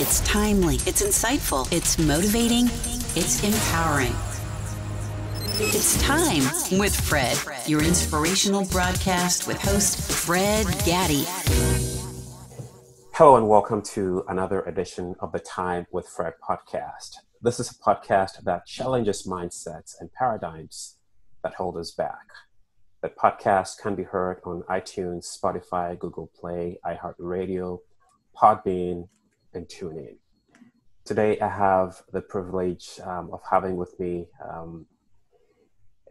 It's timely, it's insightful, it's motivating, it's empowering. It's Time with Fred, your inspirational broadcast with host Fred Gaddy. Hello and welcome to another edition of the Time with Fred podcast. This is a podcast that challenges mindsets and paradigms that hold us back. The podcast can be heard on iTunes, Spotify, Google Play, iHeartRadio, Podbean, and TuneIn. Today, I have the privilege of having with me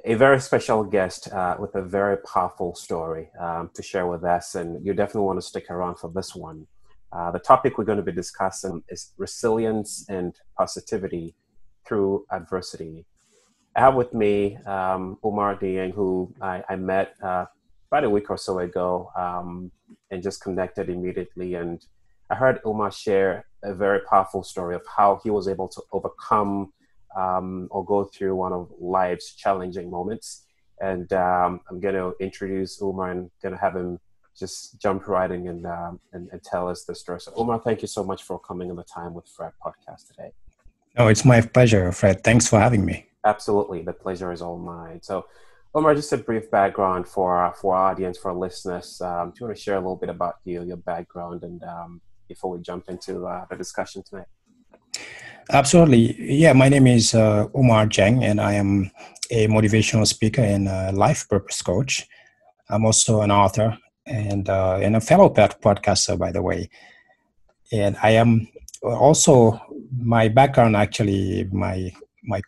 a very special guest with a very powerful story to share with us, and you definitely want to stick around for this one. The topic we're going to be discussing is resilience and positivity through adversity. I have with me Oumar Dieng, who I met about a week or so ago and just connected immediately. And I heard Oumar share a very powerful story of how he was able to overcome or go through one of life's challenging moments. And I'm going to introduce Oumar and going to have him just jump right in and tell us the story. So Oumar, thank you so much for coming on the Time with Fred podcast today. Oh, it's my pleasure, Fred. Thanks for having me. Absolutely. The pleasure is all mine. So Oumar, just a brief background for our audience, for our listeners. Do you want to share a little bit about you, your background, and before we jump into the discussion tonight? Absolutely. Yeah, my name is Oumar Dieng, and I am a motivational speaker and a life purpose coach. I'm also an author and a fellow podcaster, by the way. And I am also, my background, actually, my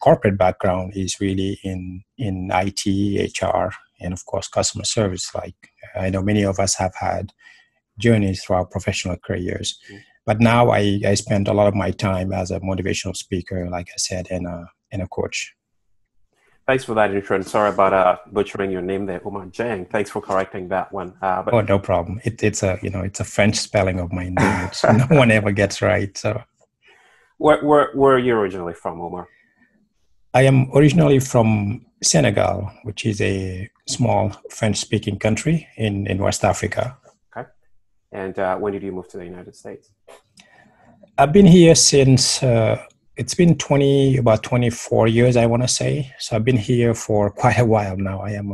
corporate background is really in IT, HR, and of course, customer service. Like I know many of us have had journeys through our professional careers. But now I spend a lot of my time as a motivational speaker, like I said, and a coach. Thanks for that intro. And sorry about butchering your name there, Oumar Dieng. Thanks for correcting that one. Oh, no problem. It's a French spelling of my name, which no one ever gets right. So, where are you originally from, Oumar? I am originally from Senegal, which is a small French-speaking country in West Africa. Okay. And when did you move to the United States? I've been here since it's been about 24 years, I want to say. So I've been here for quite a while now. I am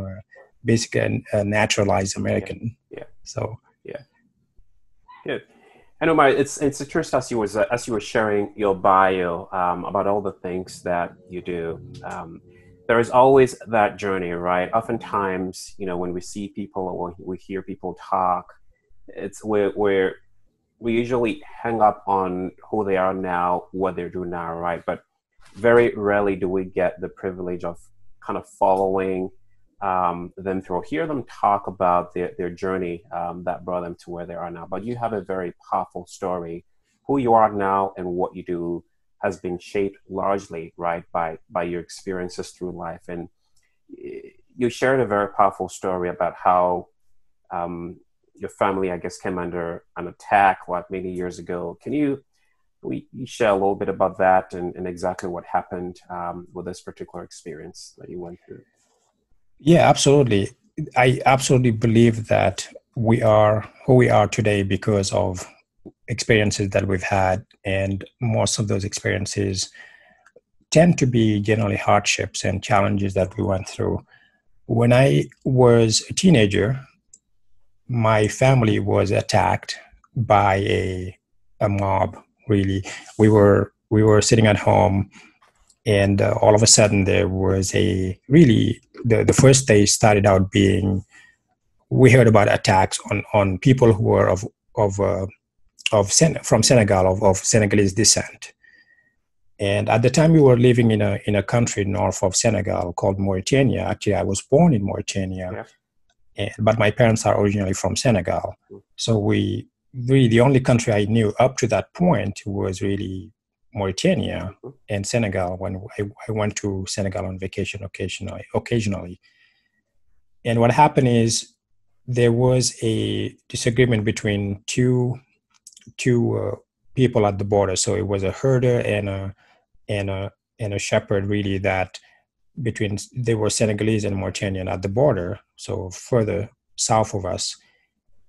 basically a naturalized American. Yeah. So yeah. Good. And Oumar, it's interesting as you were sharing your bio about all the things that you do. There is always that journey, right? Oftentimes, when we see people or when we hear people talk, it's where we usually hang up on who they are now, what they're doing now, right? But very rarely do we get the privilege of kind of following them through, hear them talk about their journey that brought them to where they are now. But you have a very powerful story. Who you are now and what you do has been shaped largely, right, by your experiences through life. And you shared a very powerful story about how your family, I guess, came under an attack many years ago. Can you share a little bit about that and exactly what happened with this particular experience that you went through? Yeah, absolutely. I absolutely believe that we are who we are today because of experiences that we've had, and most of those experiences tend to be generally hardships and challenges that we went through. When I was a teenager, my family was attacked by a mob. Really, we were sitting at home, and all of a sudden there was the first day started out being, we heard about attacks on people who were from Senegal, of Senegalese descent. And at the time we were living in a country north of Senegal called Mauritania. Actually, I was born in Mauritania. Yeah. But my parents are originally from Senegal. So the only country I knew up to that point was really Mauritania and Senegal, when I went to Senegal on vacation occasionally. And what happened is there was a disagreement between two people at the border. So it was a herder and a shepherd, really, that they were Senegalese and Mauritanian at the border, so further south of us.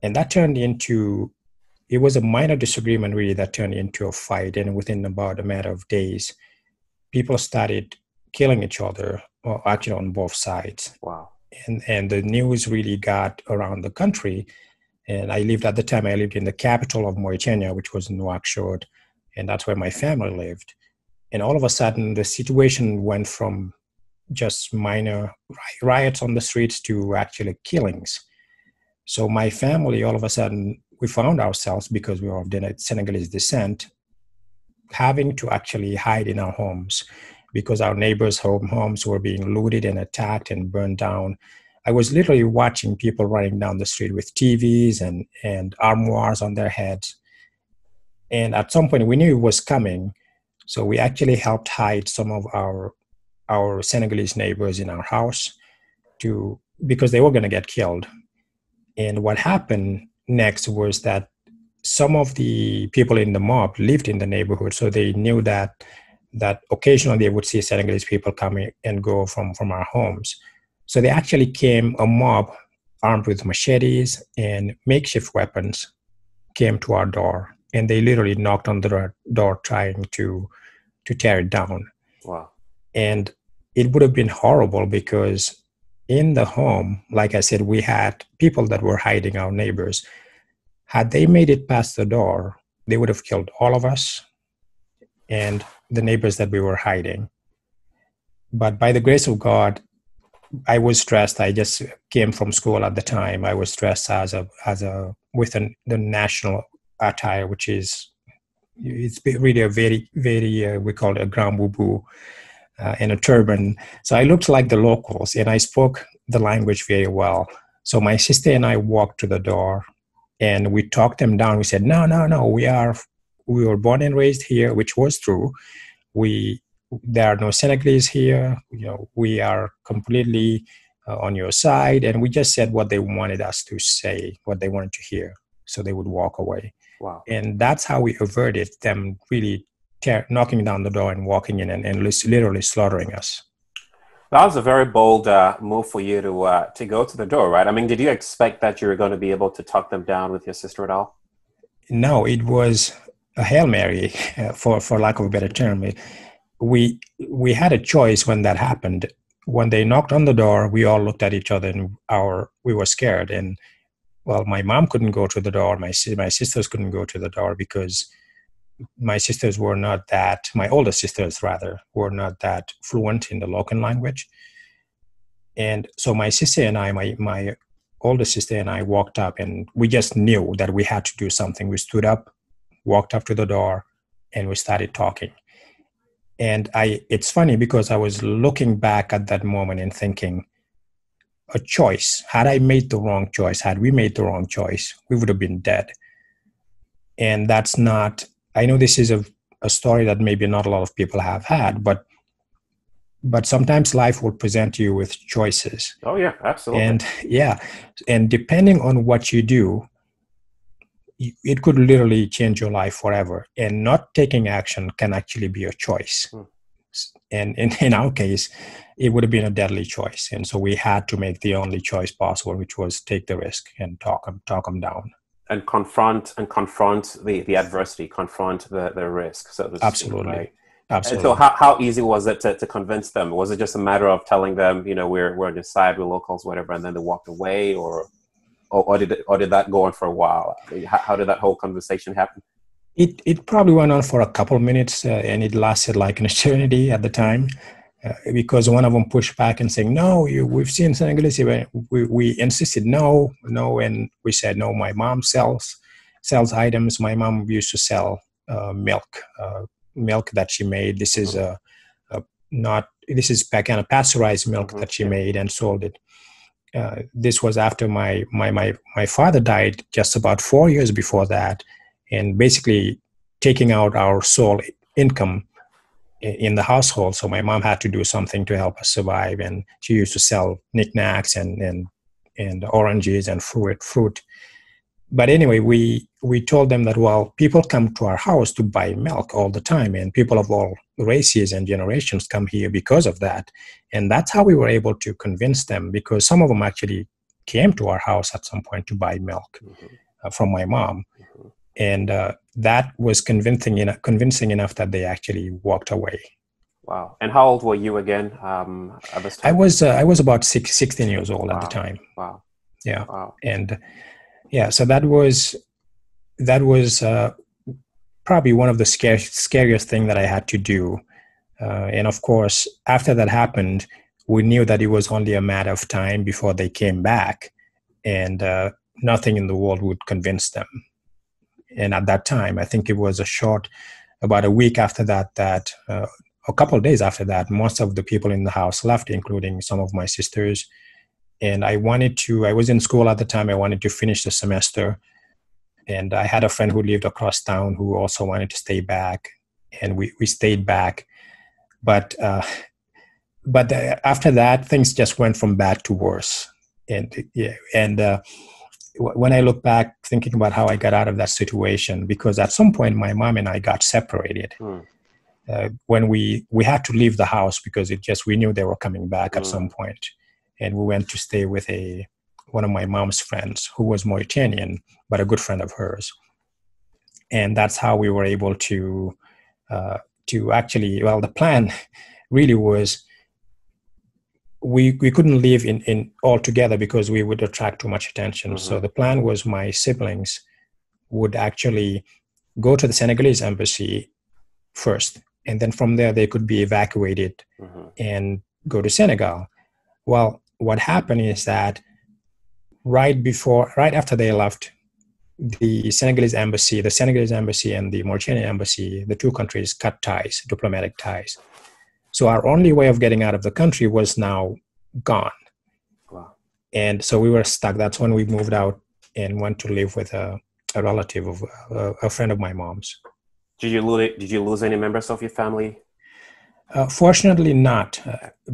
And that turned into it was a minor disagreement really that turned into a fight. And within about a matter of days, people started killing each other, or actually on both sides. Wow. And the news really got around the country. And I lived in the capital of Mauritania, which was Nouakchott, and that's where my family lived. And all of a sudden, the situation went from just minor riots on the streets to actually killings. So my family, all of a sudden, we found ourselves, because we were of Senegalese descent, having to actually hide in our homes because our neighbors' homes were being looted and attacked and burned down. I was literally watching people running down the street with TVs and armoires on their heads. And at some point, we knew it was coming. So we actually helped hide some of our Senegalese neighbors in our house because they were going to get killed. And what happened next was that some of the people in the mob lived in the neighborhood, so they knew that occasionally they would see Senegalese people coming and go from our homes. So they actually a mob armed with machetes and makeshift weapons came to our door, and they literally knocked on the door trying to tear it down. Wow. And it would have been horrible because in the home, like I said, we had people that were hiding, our neighbors. Had they made it past the door, they would have killed all of us and the neighbors that we were hiding. But by the grace of God, I was dressed. I just came from school at the time. I was dressed with the national attire, which is, it's really a very, very, we call it a grand boubou, and a turban. So I looked like the locals, and I spoke the language very well. So my sister and I walked to the door, and we talked them down. We said, no, we were born and raised here, which was true. There are no Senegalese here. We are completely on your side. And we just said what they wanted us to say, what they wanted to hear, so they would walk away. Wow. And that's how we averted them really knocking down the door and walking in and literally slaughtering us. That was a very bold move for you to go to the door, right? I mean, did you expect that you were going to be able to talk them down with your sister at all? No, it was a Hail Mary, for lack of a better term. We had a choice when that happened. When they knocked on the door, we all looked at each other and we were scared. And well, my mom couldn't go to the door. My sisters couldn't go to the door because my sisters were not that, my older sisters rather, were not that fluent in the local language. And so my sister and I, my older sister and I walked up, and we just knew that we had to do something. We stood up, walked up to the door, and we started talking. And it's funny because I was looking back at that moment and thinking, a choice. Had I made the wrong choice, had we made the wrong choice, we would have been dead. And that's not, I know this is a story that maybe not a lot of people have had, but sometimes life will present you with choices. Oh yeah, absolutely. And depending on what you do, it could literally change your life forever. And not taking action can actually be a choice. And in our case, it would have been a deadly choice. And so we had to make the only choice possible, which was take the risk and talk them down. And confront the adversity, confront the risk. So Absolutely. Right? Absolutely. And so how easy was it to convince them? Was it just a matter of telling them, we're on your side, we're locals, whatever, and then they walked away, or did that go on for a while? How did that whole conversation happen? It probably went on for a couple of minutes, and it lasted like an eternity at the time, because one of them pushed back and saying, "No, we've seen Senegalese." We insisted, no, and we said, "No, my mom sells items. My mom used to sell milk that she made. This is this is kind of pasteurized milk that she made and sold it." This was after my father died, just about 4 years before that, and basically taking out our sole income in the household. So my mom had to do something to help us survive, and she used to sell knickknacks and oranges and fruit. But anyway, we told them that, well, people come to our house to buy milk all the time, and people of all races and generations come here because of that. And that's how we were able to convince them, because some of them actually came to our house at some point to buy milk from my mom. And that was convincing enough that they actually walked away. Wow. And how old were you again at this time? I was about 16 years old at the time. Wow. Yeah. Wow. And yeah, so that was probably one of the scariest thing that I had to do. And of course, after that happened, we knew that it was only a matter of time before they came back, and nothing in the world would convince them. And at that time, I think it was about a week after that, a couple of days after that, most of the people in the house left, including some of my sisters. And I was in school at the time. I wanted to finish the semester. And I had a friend who lived across town who also wanted to stay back. And we stayed back. But after that, things just went from bad to worse. When I look back, thinking about how I got out of that situation, because at some point my mom and I got separated. When we had to leave the house because we knew they were coming back at some point. And we went to stay with one of my mom's friends who was Mauritanian, but a good friend of hers. And that's how we were able to actually, well, the plan really was we couldn't live in all together because we would attract too much attention. Mm-hmm. So the plan was my siblings would actually go to the Senegalese embassy first, and then from there they could be evacuated and go to Senegal. Well, what happened is that right after they left, the Senegalese embassy and the Mauritanian embassy, the two countries cut ties, diplomatic ties. So our only way of getting out of the country was now gone. Wow. And so we were stuck. That's when we moved out and went to live with a relative of a friend of my mom's. Did you lose any members of your family? Fortunately not,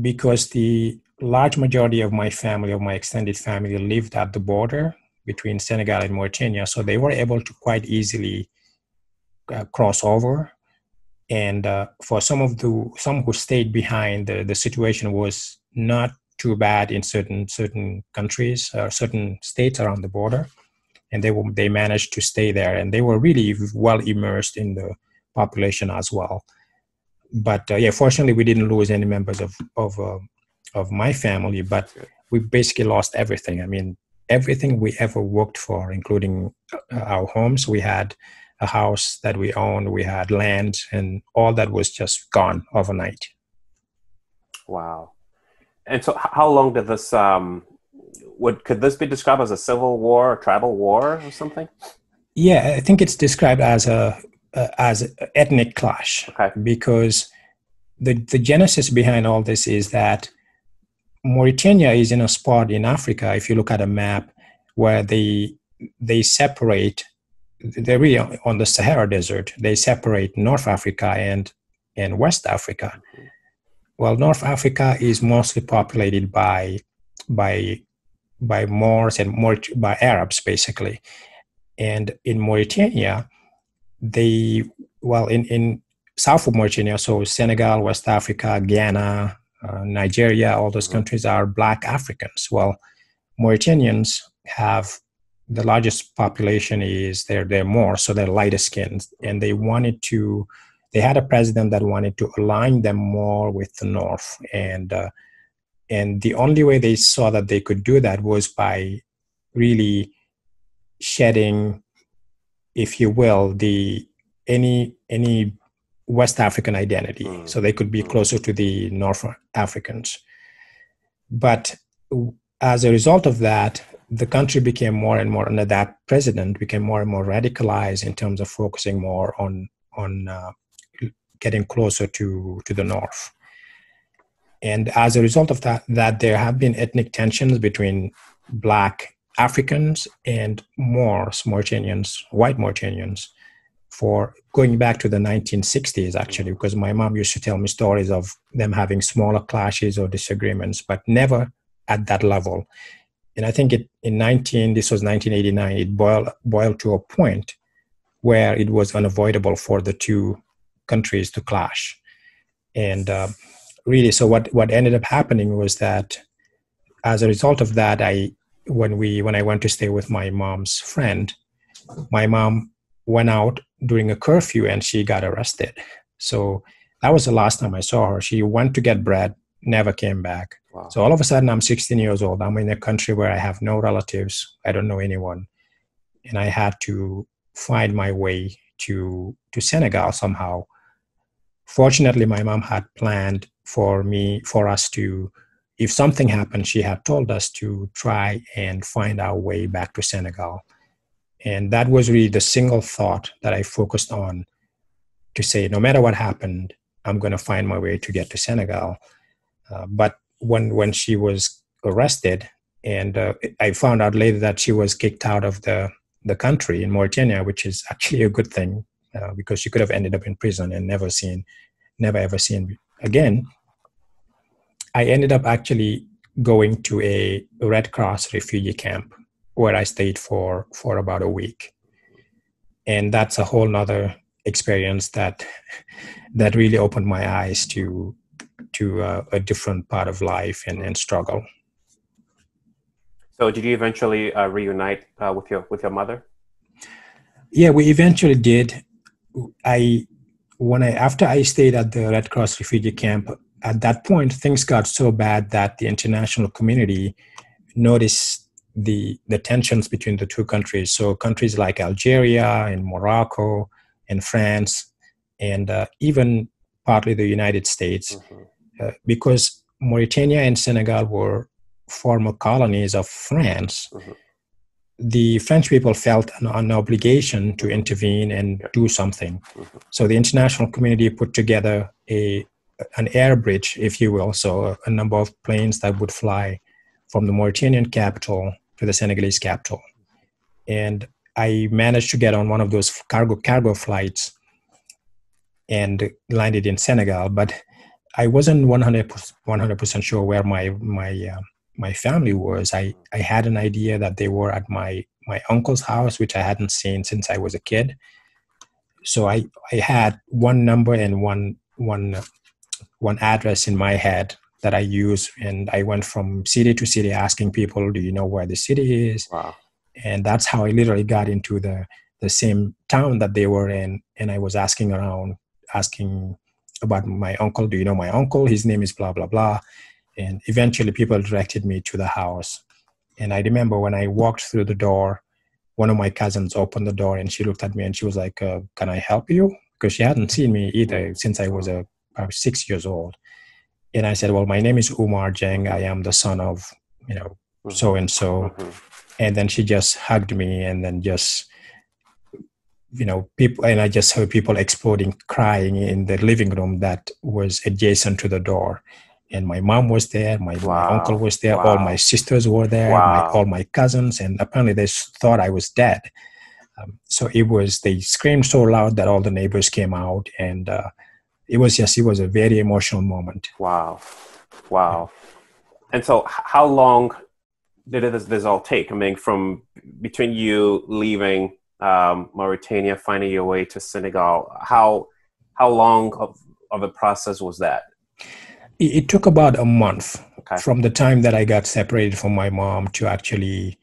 because the large majority of my extended family, lived at the border between Senegal and Mauritania. So they were able to quite easily cross over. And for some who stayed behind, the situation was not too bad in certain countries, certain states around the border, and they managed to stay there, and they were really well immersed in the population as well. But fortunately, we didn't lose any members of my family, but we basically lost everything. I mean, everything we ever worked for, including our homes. We had a house that we owned, we had land, and all that was just gone overnight. Wow. And so how long did this, could this be described as a civil war, a tribal war or something? Yeah, I think it's described as an ethnic clash. Okay. Because the genesis behind all this is that Mauritania is in a spot in Africa, if you look at a map, where they separate. They're really on the Sahara Desert. They separate North Africa and West Africa. Mm-hmm. Well, North Africa is mostly populated by Moors and by Arabs, basically. And in Mauritania, in south of Mauritania, so Senegal, West Africa, Ghana, Nigeria, all those countries are Black Africans. Well, Mauritanians have the largest population is they're more, so they're lighter skinned, and they had a president that wanted to align them more with the North, and the only way they saw that they could do that was by really shedding, if you will, any West African identity, so they could be closer to the North Africans. But as a result of that, the country became more and more, under that president, became more and more radicalized in terms of focusing more on getting closer to the North. And as a result of that there have been ethnic tensions between Black Africans and Moors, Mauritanians, white Mauritanians, for going back to the 1960s, actually, because my mom used to tell me stories of them having smaller clashes or disagreements, but never at that level. And I think this was 1989, it boiled to a point where it was unavoidable for the two countries to clash. And really, so what ended up happening was that as a result of that, when I went to stay with my mom's friend, my mom went out during a curfew and she got arrested. So that was the last time I saw her. She went to get bread, never came back. Wow. So all of a sudden, I'm 16 years old. I'm in a country where I have no relatives. I don't know anyone. And I had to find my way to Senegal somehow. Fortunately, my mom had planned for us to, if something happened, she had told us to try and find our way back to Senegal. And that was really the single thought that I focused on, to say, no matter what happened, I'm going to find my way to get to Senegal. But when she was arrested, and I found out later that she was kicked out of the country in Mauritania, which is actually a good thing, because she could have ended up in prison and never ever seen again. I ended up actually going to a Red Cross refugee camp where I stayed for about a week. And that's a whole nother experience that really opened my eyes to a different part of life and struggle. So did you eventually reunite with your mother? Yeah, we eventually did. After I stayed at the Red Cross refugee camp, at that point things got so bad that the international community noticed the tensions between the two countries. So countries like Algeria and Morocco and France, and even partly the United States, because Mauritania and Senegal were former colonies of France. The French people felt an obligation to intervene and do something. So the international community put together an air bridge, if you will, so a number of planes that would fly from the Mauritanian capital to the Senegalese capital. And I managed to get on one of those cargo flights and landed in Senegal, but I wasn't 100% sure where my family was. I had an idea that they were at my uncle's house, which I hadn't seen since I was a kid. So I had one number and one address in my head that I used, and I went from city to city asking people, do you know where the city is? Wow. And that's how I literally got into the same town that they were in. And I was asking around, asking about my uncle. Do you know my uncle? His name is blah, blah, blah. And eventually people directed me to the house. And I remember when I walked through the door, one of my cousins opened the door and she looked at me and she was like, can I help you? Because she hadn't seen me either since I was about 6 years old. And I said, well, my name is Oumar Dieng. I am the son of, so-and-so. And then she just hugged me, and then just, people, and I just heard people exploding, crying in the living room that was adjacent to the door. And my mom was there, my uncle was there, all my sisters were there, all my cousins, and apparently they thought I was dead. So they screamed so loud that all the neighbors came out, and it was a very emotional moment. Wow. And so how long did this all take? I mean, from between you leaving Mauritania, finding your way to Senegal, how long of a process was that? It took about a month from the time that I got separated from my mom to actually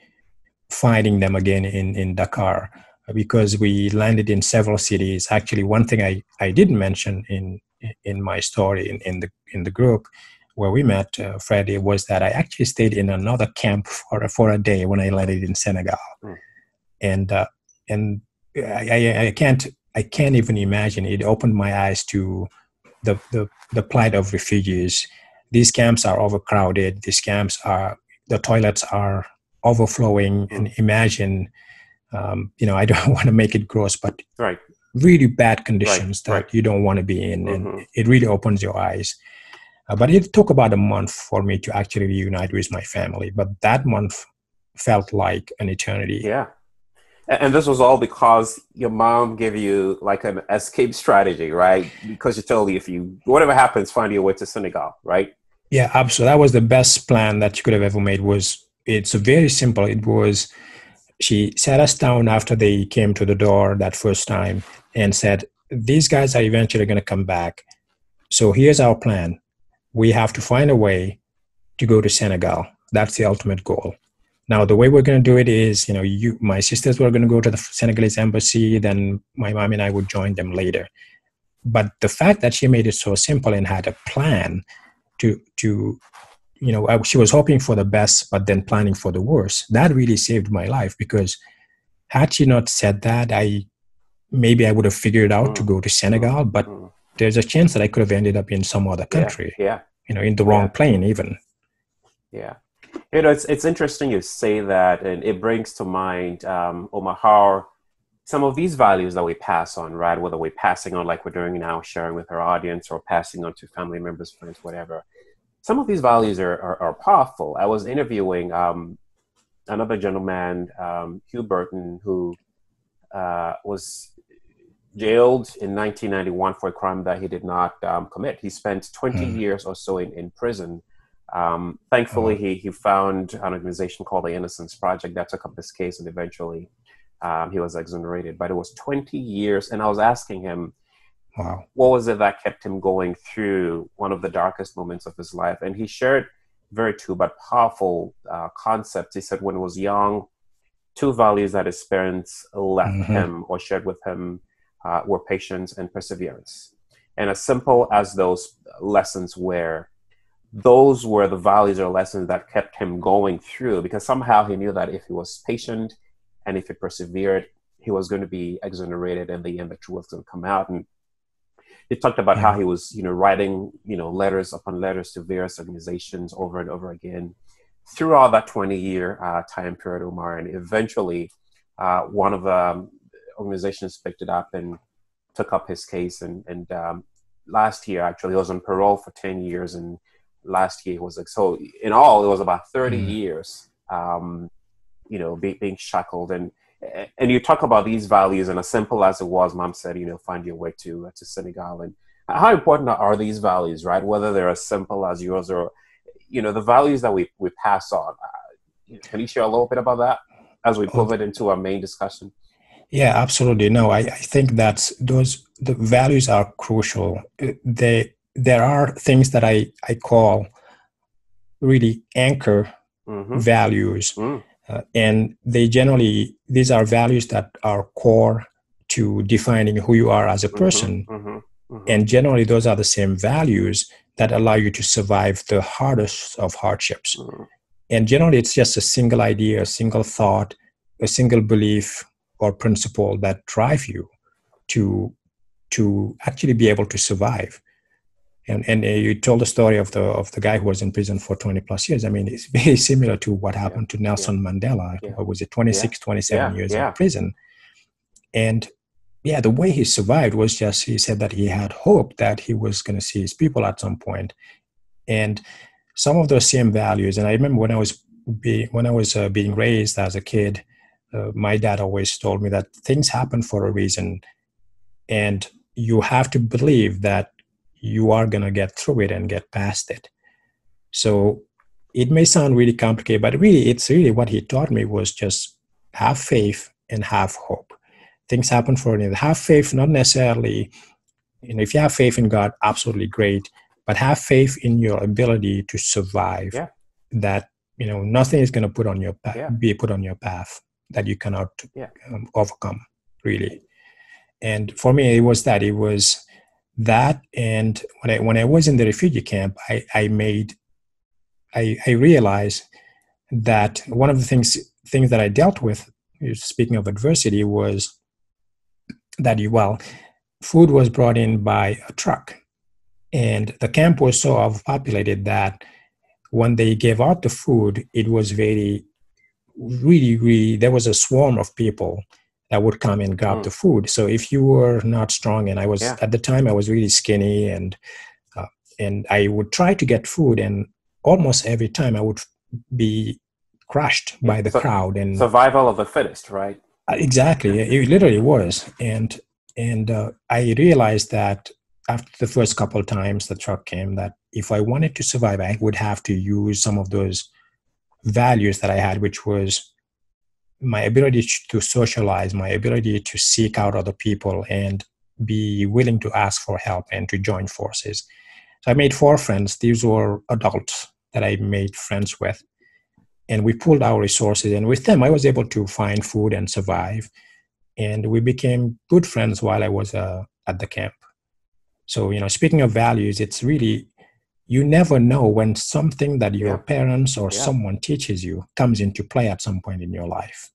finding them again in Dakar, because we landed in several cities. Actually, one thing I didn't mention in my story in the group where we met, Freddie, was that I actually stayed in another camp for a day when I landed in Senegal, and I can't even imagine. It opened my eyes to the plight of refugees. These camps are overcrowded. The toilets are overflowing. And imagine, I don't want to make it gross, but really bad conditions that you don't want to be in. And it really opens your eyes. But it took about a month for me to actually reunite with my family. But that month felt like an eternity. Yeah. And this was all because your mom gave you like an escape strategy, right? Because she told you, whatever happens, find your way to Senegal, right? Yeah, absolutely. That was the best plan that you could have ever made. It's very simple. It was, she sat us down after they came to the door that first time and said, these guys are eventually going to come back. So here's our plan. We have to find a way to go to Senegal. That's the ultimate goal. Now, the way we're going to do it is, my sisters were going to go to the Senegalese embassy, then my mom and I would join them later. But the fact that she made it so simple and had a plan to she was hoping for the best, but then planning for the worst, that really saved my life, because had she not said that, maybe I would have figured out to go to Senegal, but there's a chance that I could have ended up in some other country, in the wrong plane even. Yeah. It's interesting you say that, and it brings to mind, Oumar, how some of these values that we pass on, right? Whether we're passing on like we're doing now, sharing with our audience, or passing on to family members, friends, whatever. Some of these values are powerful. I was interviewing another gentleman, Hugh Burton, who was jailed in 1991 for a crime that he did not commit. He spent 20 years or so in prison. Thankfully, he found an organization called the Innocence Project that took up his case, and eventually he was exonerated. But it was 20 years, and I was asking him, what was it that kept him going through one of the darkest moments of his life? And he shared very true but powerful concepts. He said when he was young, two values that his parents left him or shared with him were patience and perseverance. And as simple as those lessons were, those were the values or lessons that kept him going through, because somehow he knew that if he was patient and if he persevered, he was going to be exonerated, and in the end, the truth was going to come out. And he talked about how he was, writing, letters upon letters to various organizations over and over again throughout that 20-year time period, Oumar. And eventually, one of the organizations picked it up and took up his case. And last year, actually, he was on parole for 10 years. And last year was so in all, it was about 30 years, being shackled. And you talk about these values, and as simple as it was, Mom said, find your way to Senegal. And how important are these values, right? Whether they're as simple as yours or, the values that we pass on. Can you share a little bit about that as we pivot into our main discussion? Yeah, absolutely. No, I think that the values are crucial. There are things that I call really anchor values. And these are values that are core to defining who you are as a person. And generally, those are the same values that allow you to survive the hardest of hardships. And generally, it's just a single idea, a single thought, a single belief or principle that drive you to actually be able to survive. And you told the story of the guy who was in prison for 20 plus years. I mean, it's very similar to what happened to Nelson Mandela. What was it, 27 years in prison? And the way he survived was just, he said that he had hope that he was going to see his people at some point. And some of those same values, and I remember when I was being raised as a kid, my dad always told me that things happen for a reason, and you have to believe that you are going to get through it and get past it. So it may sound really complicated, but it's really what he taught me was just have faith and have hope. Things happen for a reason. Have faith, not necessarily, if you have faith in God, absolutely great, but have faith in your ability to survive. That, nothing is going to be put on your path that you cannot overcome, really. And for me, it was that, and when I was in the refugee camp, I realized that one of the things that I dealt with, speaking of adversity, was that food was brought in by a truck, and the camp was so overpopulated that when they gave out the food, it was really, there was a swarm of people that would come and grab the food. So if you were not strong, and at the time I was really skinny, and I would try to get food, and almost every time I would be crushed by the crowd. And survival of the fittest, right? Exactly, it literally was. And I realized that after the first couple of times the truck came, that if I wanted to survive, I would have to use some of those values that I had, which was my ability to socialize, my ability to seek out other people and be willing to ask for help and to join forces. So I made 4 friends. These were adults that I made friends with. and we pooled our resources. And with them, I was able to find food and survive. And we became good friends while I was at the camp. So, speaking of values, it's really, you never know when something that your parents or someone teaches you comes into play at some point in your life.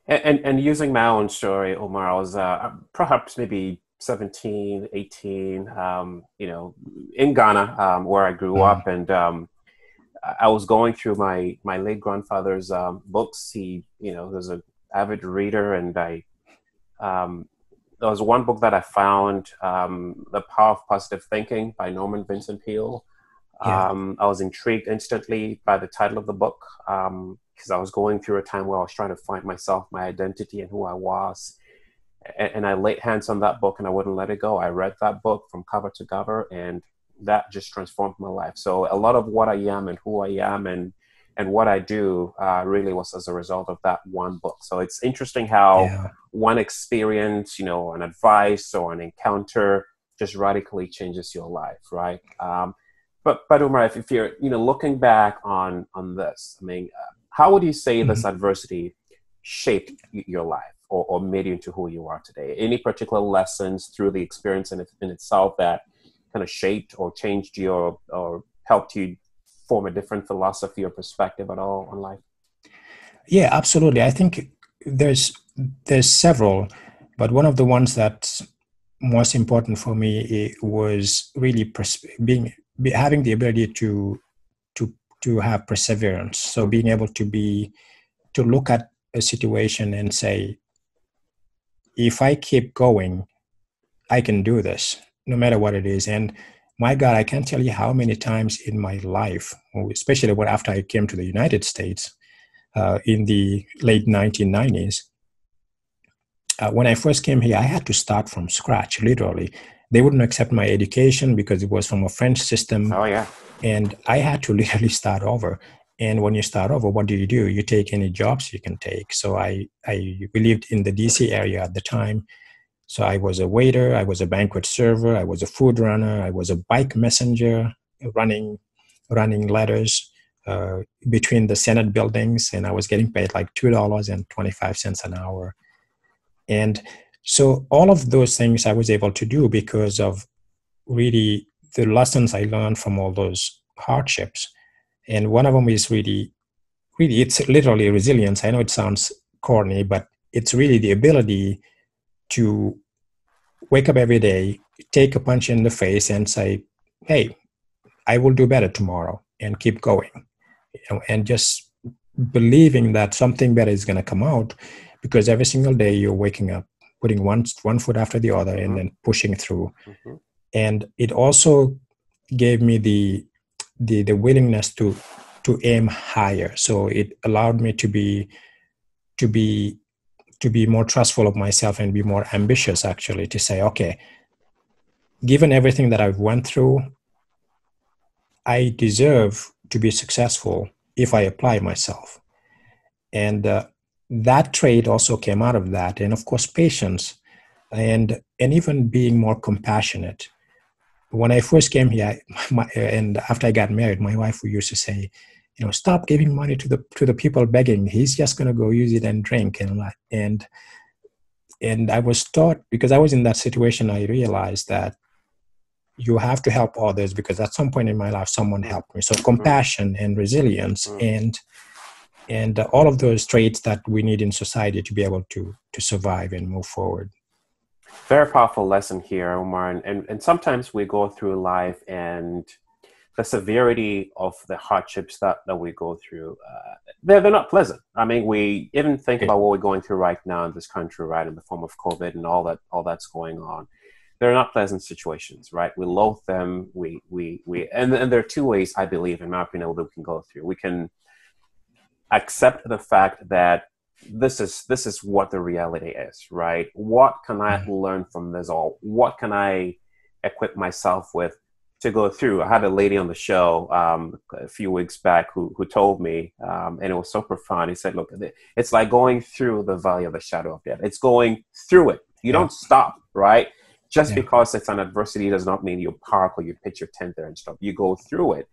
And using my own story, Oumar, I was perhaps maybe 17, 18, in Ghana, where I grew up. And I was going through my late grandfather's books. He, was an avid reader, and there was one book that I found, The Power of Positive Thinking by Norman Vincent Peale. I was intrigued instantly by the title of the book, because I was going through a time where I was trying to find myself, my identity, and who I was. And I laid hands on that book and I wouldn't let it go. I read that book from cover to cover, and that just transformed my life. So a lot of what I am and who I am and what I do really was as a result of that one book. So it's interesting how one experience, an advice or an encounter just radically changes your life, right? But Oumar, if you're looking back on this, I mean, how would you say this adversity shaped your life or made you into who you are today? Any particular lessons through the experience in itself that kind of shaped or changed or helped you form a different philosophy or perspective at all on life? Yeah, absolutely. I think there's several, but one of the ones that's most important for me was really having the ability to have perseverance. So being able to look at a situation and say, if I keep going, I can do this, no matter what it is. And my God, I can't tell you how many times in my life, especially after I came to the United States in the late 1990s, when I first came here, I had to start from scratch, literally. They wouldn't accept my education because it was from a French system. Oh, yeah. And I had to literally start over. And when you start over, what do? You take any jobs you can take. So we lived in the DC area at the time. So I was a waiter, I was a banquet server, I was a food runner, I was a bike messenger, running letters between the Senate buildings, and I was getting paid like $2.25 an hour. And so all of those things I was able to do because of really the lessons I learned from all those hardships. And one of them is really, it's literally resilience. I know it sounds corny, but it's really the ability to wake up every day, take a punch in the face and say, hey, I will do better tomorrow, and keep going. And just believing that something better is going to come out, because every single day you're waking up, putting one foot after the other, and then pushing through. And it also gave me the willingness to aim higher. So it allowed me to be more trustful of myself and be more ambitious, actually, to say, okay, given everything that I've went through, I deserve to be successful if I apply myself. And that trait also came out of that. And of course, patience and even being more compassionate. When I first came here, and after I got married, my wife used to say, stop giving money to the people begging. He's just going to go use it and drink. And I was taught, because I was in that situation, I realized that you have to help others, because at some point in my life, someone helped me. So compassion and resilience and all of those traits that we need in society to be able to survive and move forward. Very powerful lesson here, Oumar. And sometimes we go through life, and the severity of the hardships that we go through, they're not pleasant. I mean, we even think about what we're going through right now in this country, right, in the form of COVID and all that's going on. They're not pleasant situations, right? We loathe them. And there are two ways, I believe, in my opinion, that we can go through. We can accept the fact that this is what the reality is, right? What can I learn from this all? What can I equip myself with to go through? I had a lady on the show a few weeks back who told me, and it was so profound. He said, look, it's like going through the valley of the shadow of death. It's going through it. You don't stop, right? Just because it's an adversity does not mean you park or you pitch your tent there and stop. You go through it.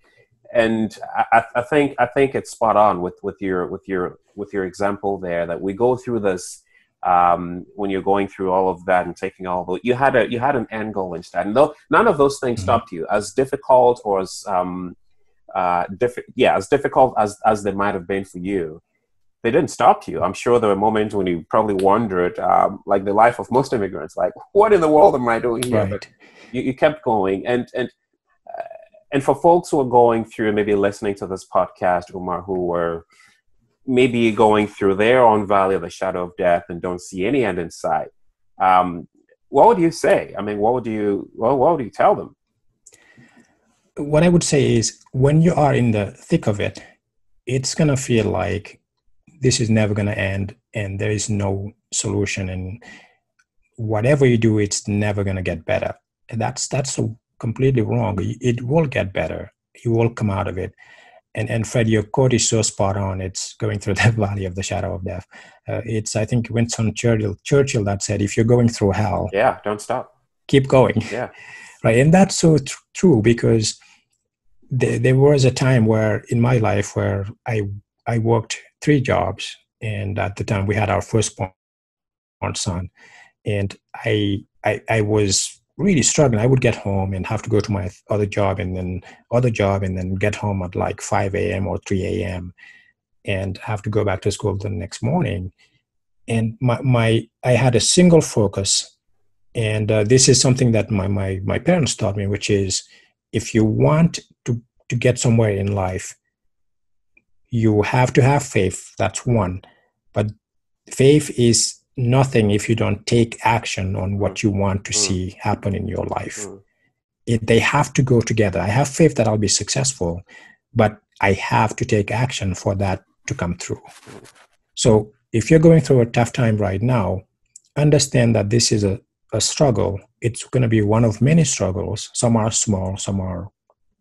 And I think it's spot on with your example there, that we go through this, when you're going through all of that and taking all of it, you had an end goal instead, and though none of those things stopped you, as difficult or as as difficult as they might have been for you. They didn't stop you. I'm sure there were moments when you probably wondered, like the life of most immigrants, like, what in the world am I doing here? Right. But you kept going. And for folks who are going through, maybe listening to this podcast, Oumar, who were maybe going through their own valley of the shadow of death and don't see any end in sight, what would you say? I mean, what would you tell them? What I would say is, when you are in the thick of it, it's going to feel like this is never going to end and there is no solution, and whatever you do, it's never going to get better. And that's so completely wrong. It will get better. You will come out of it. And Fred, your quote is so spot on. It's going through the valley of the shadow of death. It's, I think, Winston Churchill that said, if you're going through hell, don't stop. Keep going. Yeah. Right. And that's so true, because there was a time where in my life where I worked 3 jobs, and at the time we had our firstborn son, and I was really struggling. I would get home and have to go to my other job and then get home at like 5 a.m. or 3 a.m. and have to go back to school the next morning. And I had a single focus, and this is something that my parents taught me, which is, if you want to get somewhere in life, you have to have faith. That's one. But faith is nothing if you don't take action on what you want to see happen in your life. They have to go together. I have faith that I'll be successful, but I have to take action for that to come through. So if you're going through a tough time right now, understand that this is a struggle. It's going to be one of many struggles. Some are small, some are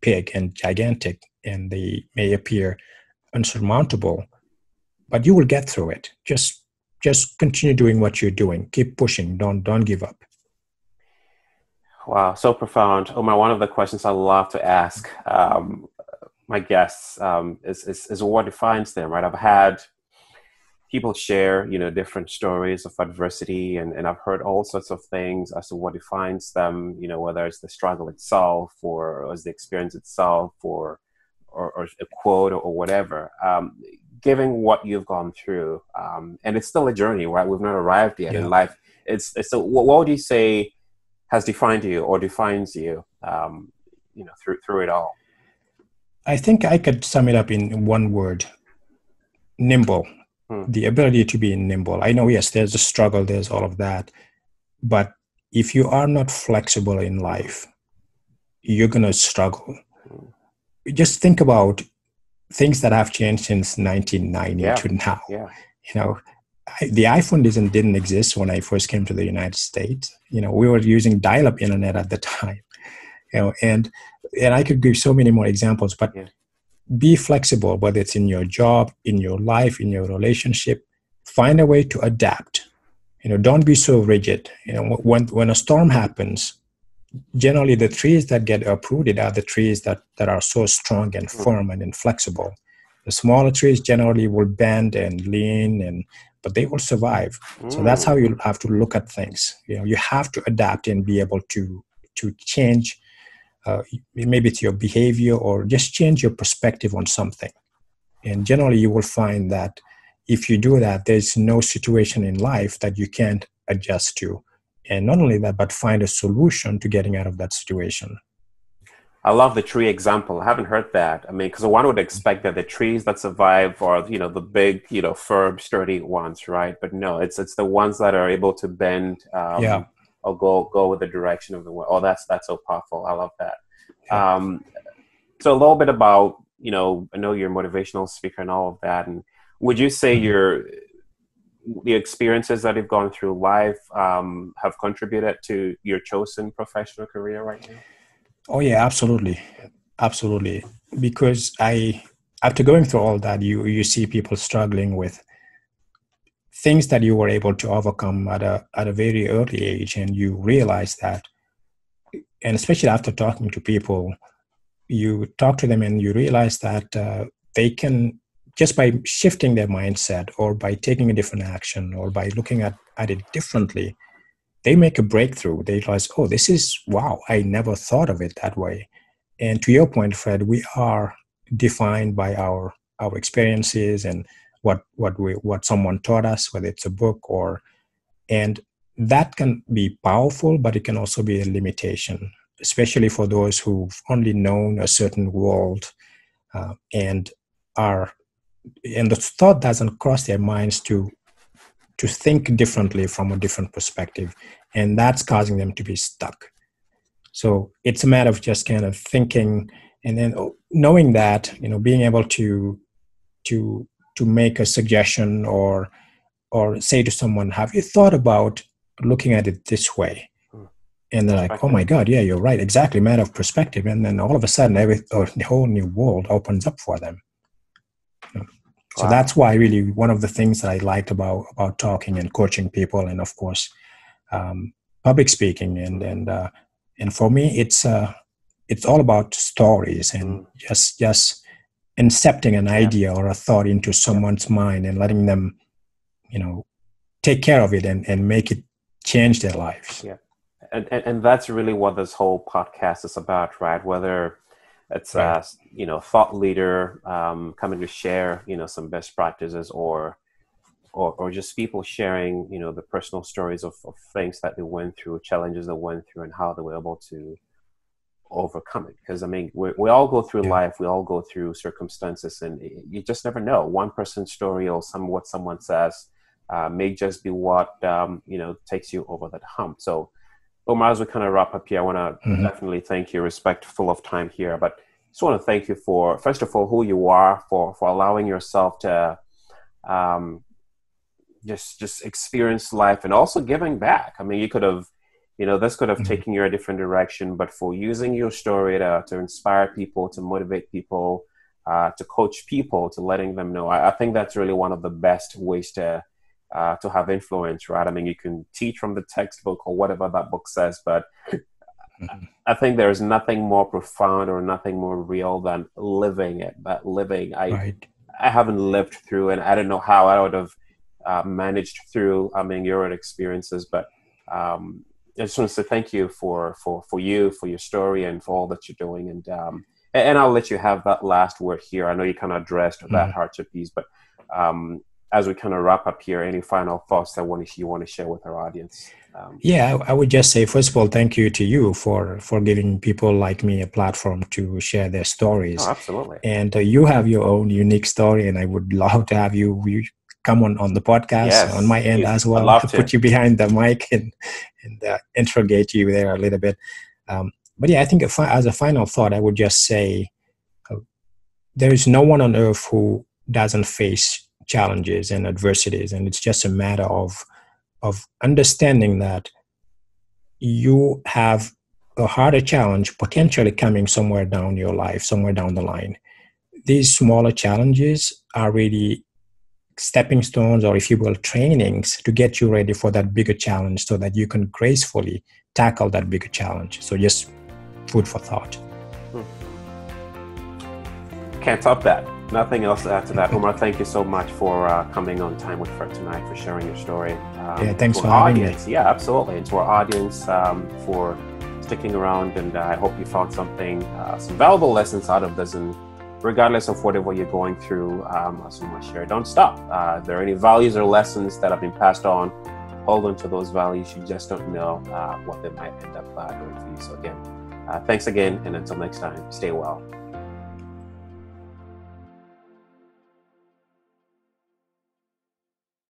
big and gigantic, and they may appear unsurmountable, but you will get through it. Just continue doing what you're doing. Keep pushing. Don't give up. Wow, so profound. Oumar, one of the questions I love to ask my guests is what defines them, right? I've had people share, different stories of adversity, and I've heard all sorts of things as to what defines them, whether it's the struggle itself or it's the experience itself or a quote or whatever. Given what you've gone through, and it's still a journey, right? We've not arrived yet in life. So what would you say has defined you or defines you, through it all? I think I could sum it up in one word: nimble. The ability to be nimble. I know, yes, there's a struggle, there's all of that, but if you are not flexible in life, you're going to struggle. Just think about things that have changed since 1990 to now. The iPhone didn't exist when I first came to the United States. We were using dial-up internet at the time. And I could give so many more examples, but be flexible, whether it's in your job, in your life, in your relationship. Find a way to adapt. Don't be so rigid. When a storm happens, generally the trees that get uprooted are the trees that are so strong and firm and inflexible. The smaller trees generally will bend and lean, but they will survive. So that's how you have to look at things. You have to adapt and be able to change. Maybe it's your behavior, or just change your perspective on something. And generally you will find that if you do that, there's no situation in life that you can't adjust to. And not only that, but find a solution to getting out of that situation. I love the tree example. I haven't heard that. I mean, because one would expect that the trees that survive are, the big, firm, sturdy ones, right? But no, it's the ones that are able to bend, or go with the direction of the wind. Oh, that's so powerful. I love that. Yeah. So a little bit about, I know you're a motivational speaker and all of that. And would you say the experiences that you've gone through life have contributed to your chosen professional career right now? Oh yeah, absolutely. Absolutely. Because after going through all that, you see people struggling with things that you were able to overcome at a very early age, and you realize that, and especially after talking to people, you talk to them and you realize that they can, just by shifting their mindset or by taking a different action or by looking at it differently, they make a breakthrough. They realize, oh, this is, wow, I never thought of it that way. And to your point, Fred, we are defined by our experiences and what someone taught us, whether it's a book and that can be powerful, but it can also be a limitation, especially for those who've only known a certain world and the thought doesn't cross their minds to think differently from a different perspective, and that's causing them to be stuck. So it's a matter of just kind of thinking, and then knowing that, being able to make a suggestion or say to someone, have you thought about looking at it this way? And they're like, oh my God, yeah, you're right. Exactly. Matter of perspective. And then all of a sudden, the whole new world opens up for them. So that's why really one of the things that I liked about talking and coaching people, and of course, public speaking. And for me, it's all about stories and just incepting an idea or a thought into someone's mind and letting them, take care of it and make it change their lives. Yeah. And that's really what this whole podcast is about, right? Whether it's a thought leader coming to share some best practices or just people sharing the personal stories of things that they went through, challenges they went through, and how they were able to overcome it. Because we all go through life, we all go through circumstances, and you just never know. One person's story or what someone says may just be what takes you over that hump. So Oumar, as we kind of wrap up here, I want to definitely thank you, respectful of time here, but just want to thank you for, first of all, who you are, for allowing yourself to just experience life and also giving back. You could have, this could have taken you a different direction, but for using your story to inspire people, to motivate people, to coach people, to letting them know. I think that's really one of the best ways to have influence, right? You can teach from the textbook or whatever that book says, but I think there's nothing more profound or nothing more real than living it. That living, I haven't lived through, and I don't know how I would have managed through. Your own experiences, but I just want to say thank you for your story and for all that you're doing, and I'll let you have that last word here. I know you kind of addressed that hardship piece, but as we kind of wrap up here, any final thoughts that you want to share with our audience? I would just say, first of all, thank you to you for giving people like me a platform to share their stories. Oh, absolutely. And you have your own unique story, and I would love to have you come on the podcast on my end as well. I'll put you behind the mic and interrogate you there a little bit. But I think as a final thought, I would just say there is no one on earth who doesn't face challenges and adversities, and it's just a matter of understanding that you have a harder challenge potentially coming somewhere down your life, somewhere down the line. These smaller challenges are really stepping stones, or if you will, trainings to get you ready for that bigger challenge so that you can gracefully tackle that bigger challenge. So just food for thought. Can't top that. Nothing else to add to that. Oumar, thank you so much for coming on Time with Fred tonight, for sharing your story. Thanks for having me. Yeah, absolutely. And to our audience, for sticking around, and I hope you found some valuable lessons out of this. And regardless of whatever you're going through, as Oumar shared, don't stop. If there are any values or lessons that have been passed on, hold on to those values. You just don't know what they might end up doing for you. So again, thanks again, and until next time, stay well.